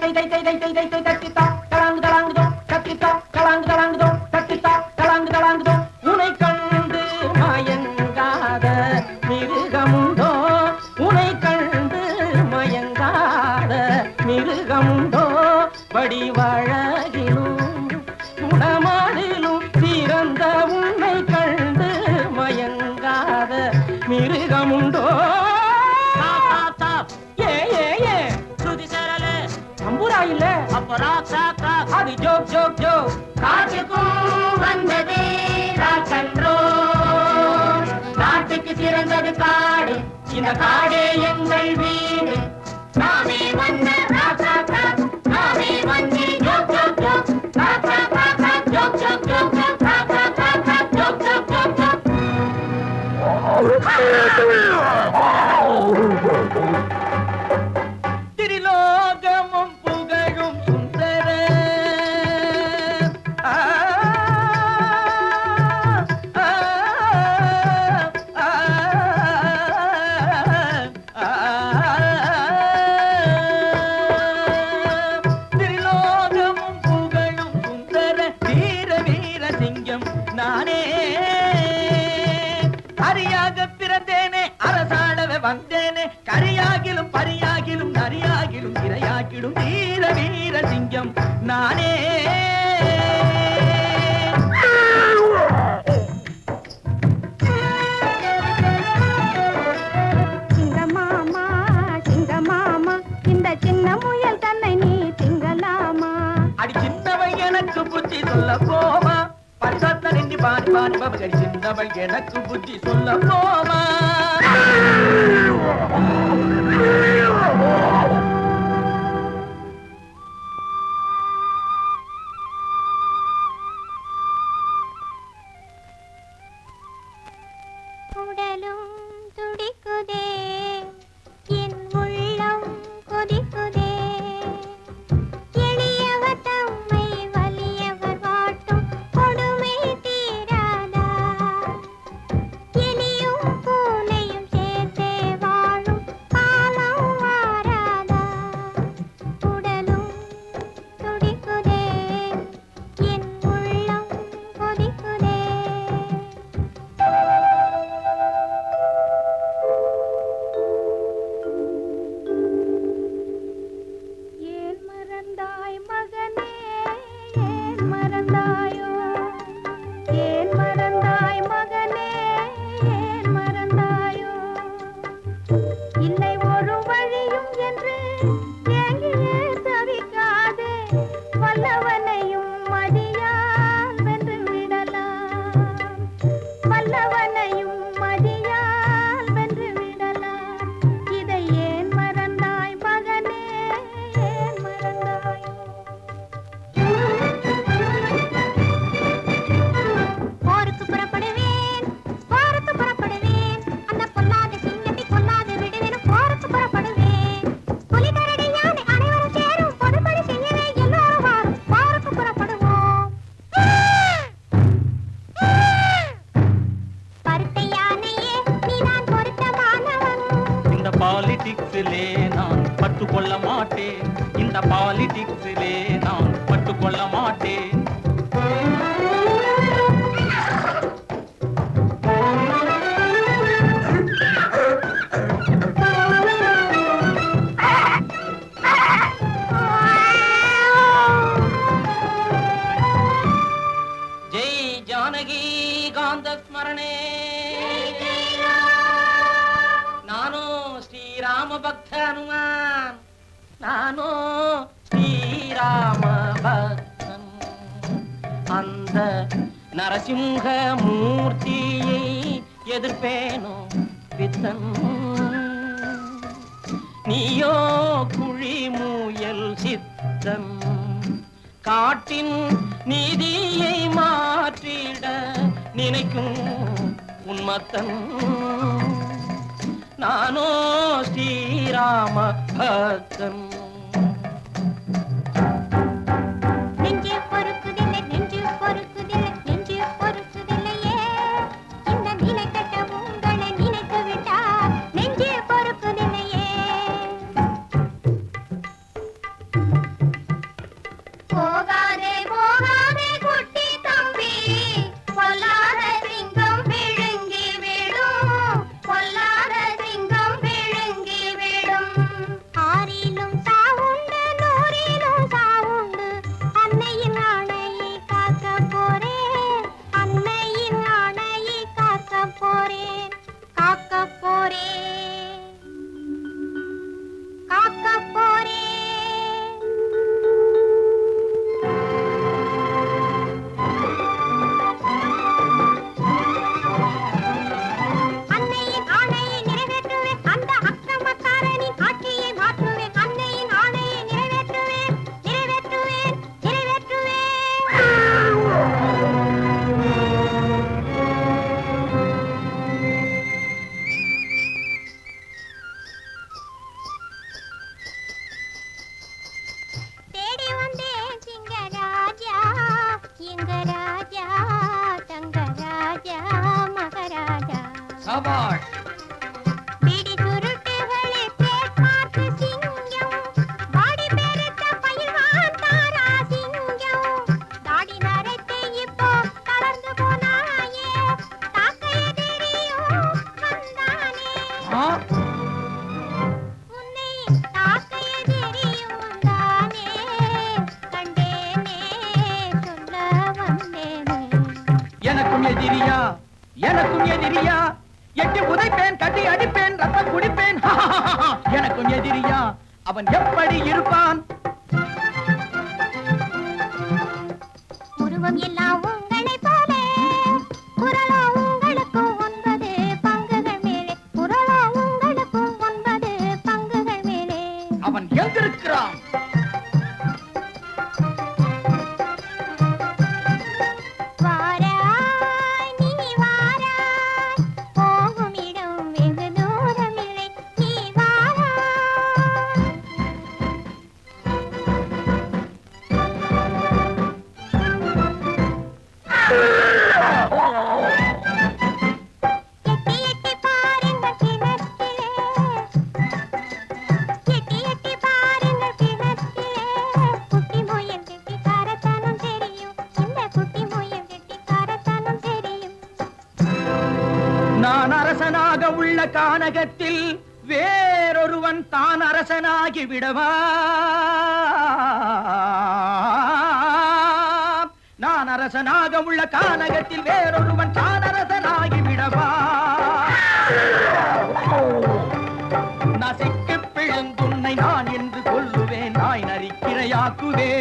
உனை கண்டு மயங்காத மிருகமுண்டோ, உனை கண்டு மயங்காத மிருகமுண்டோ, வடிவழகிலும் குணமாடிலும் சிறந்த உன்னை கண்டு மயங்காத மிருகமுண்டோ. இல்ல அது ஜோக் ஜோக் ஜோக். காற்றுக்கும் வந்தது ராக்கன்றோ, நாட்டுக்கு சிறந்தது காடு, இந்த காடே எங்கள் வீடு. நாமே வந்த ராக்கா ராக், நாமே வந்து ஜோக் ஜோக் ஜோக், ராக்கா ராக்கா ஜோக் ஜோக் ஜோக் ஜோக், ராக்கா ராக்கா ஜோக் ஜோக் ஜோக் ஜோக். திரிலோகமும் புகழும் சுந்தர திரிலோகமும் புகழும் சுந்தர வீர வீர சிங்கம் நானே. அரியாக பிறந்தேனே, அரசாடவே வந்தேனே, கரியாகிலும் பரியாகிலும் நரியாகிலும் இரையாகிலும் வீர வீர சிங்கம் நானே. சிங்கமாமா சிங்கமாமா, இந்த சின்ன முயல் தன்னை நீ திங்கலாமா? அடி சின்னவன் எனக்கு புத்தி சொல்ல போமா, பரிசாத்த நின்று பாடி பாடி பபகடி. சின்னவன் எனக்கு புத்தி சொல்ல போமா. உடலும் துடிக்குதே, என் உள்ளம் கொதிக்குதே, எளியவர் தம்மை வலியவர் வாட்டும் கொடுமை தீராதா, எலியும் பூனையும் சேர்த்தே வாழும் காலம் வாராதா. உடலும் துடிக்குதே, என் உள்ளம் கொதிக்குதே. ஏன் மறந்தாய் மகனே, ஏன் மறந்தாயோ, ஏன் மறந்தாய் மகனே, ஏன் மறந்தாயோ? இல்லை ஒரு வழியும் என்று ஏங்கியே தவிக்காதே, வல்லவனையும் மதியால் வென்று விடலாம், வல்லவனையும் மதியால் வென்று விடலாம். இதை ஏன் மறந்தாய் மகனே, ஏன் மறந்தாயோ? போருக்கு புறப்படுவேன், போருக்கு புறப்படுவேன், அந்த பொல்லாத சிங்கத்தை கொல்லாது விடுவேன். போருக்கு புறப்படுவேன், புலிகரடி யானை அனைவரும் சேரும், பொதுப்பணி செய்யவே எல்லோரும் வாரும். போருக்கு புறப்படுவோம். பருத்த யானையே, நீதான் பொருத்தமானவன். இந்த பாலிடிக்ஸிலே நான் பட்டுக்கொள்ள மாட்டேன், இந்த பாலிடிக்ஸிலே நான் பட்டுக்கொள்ள மாட்டேன். ஜெய் ஜானகி காந்த ஸ்மரணே. நானோ ஸ்ரீராம பக்த ஹனுமான், நானோ ஸ்ரீராம பக்தன். அந்த நரசிம்ஹ மூர்த்தியை எதிர்ப்பேனோ பித்தன். நீயோ குழி முயல் சித்தன், காட்டின் நீதியை மாற்றிட நினைக்கும் உன்மத்தன். நானோ ஸ்ரீராம பக்தன். நெஞ்சு பொறுக்குதில்லை, நெஞ்சு பொறுக்குதில்லை, நெஞ்சு பொறுக்குதில்லையே, இந்த நிலை கட்ட உங்களை நினைத்து விட்டால் நெஞ்சு பொறுக்குதில்லையே. எங்க ராஜா தங்கராஜா மகராஜா சபாஷ். பிடி சுருட்டுகளே trademark சிங்கம் பாடி பெருத்த பயில்வான் தாரா சிங்கம் தாடி நரைத்து இப்போ தளர்ந்து போனாயே தாக்க எதிரியும் வந்தானே ஆ, உன்னை தாக்க எதிரியும் வந்தானே கண்டேனே சொல்ல வந்தேனே எனக்கும் எதிரியா எனக்கும் எதிரியா எட்டி உதைப்பேன் கட்டி அடிப்பேன் ரத்தம் குடிப்பேன் எனக்கும் எதிரியா அவன் எப்படி இருப்பான் உருவம் எல்லாம் உங்களைப் போலே குரலோ உங்களுக்கும் 9 பங்குகள் மேலே குரலோ உங்களுக்கும் 9 பங்குகள் மேலே அவன் எங்கிருக்கிறான் வாராய் நீ வாராய் போகும் இடம் வெகு தூரமில்லை நீ வாராய் எட்டி எட்டி பாருங்கள் கிணற்றிலே எட்டி எட்டி பாருங்கள் கிணற்றிலே குட்டி முயல் கெட்டிக்காரத்தனம் தெரியும் இந்த குட்டி முயல் கெட்டிக்காரத்தனம் தெரியும் நான் அரசனாக உள்ள கானகத்தில் வேறொருவன் தான் அரசனாகி விடவா நான் அரசனாக உள்ள கானகத்தில் வேறொருவன் தான் அரசனாகி விடவா நசிக்கு பிழுந்துன்னை நான் என்று கொல்லுவேன் நாய் நரிக்கிரையாக்குவேன்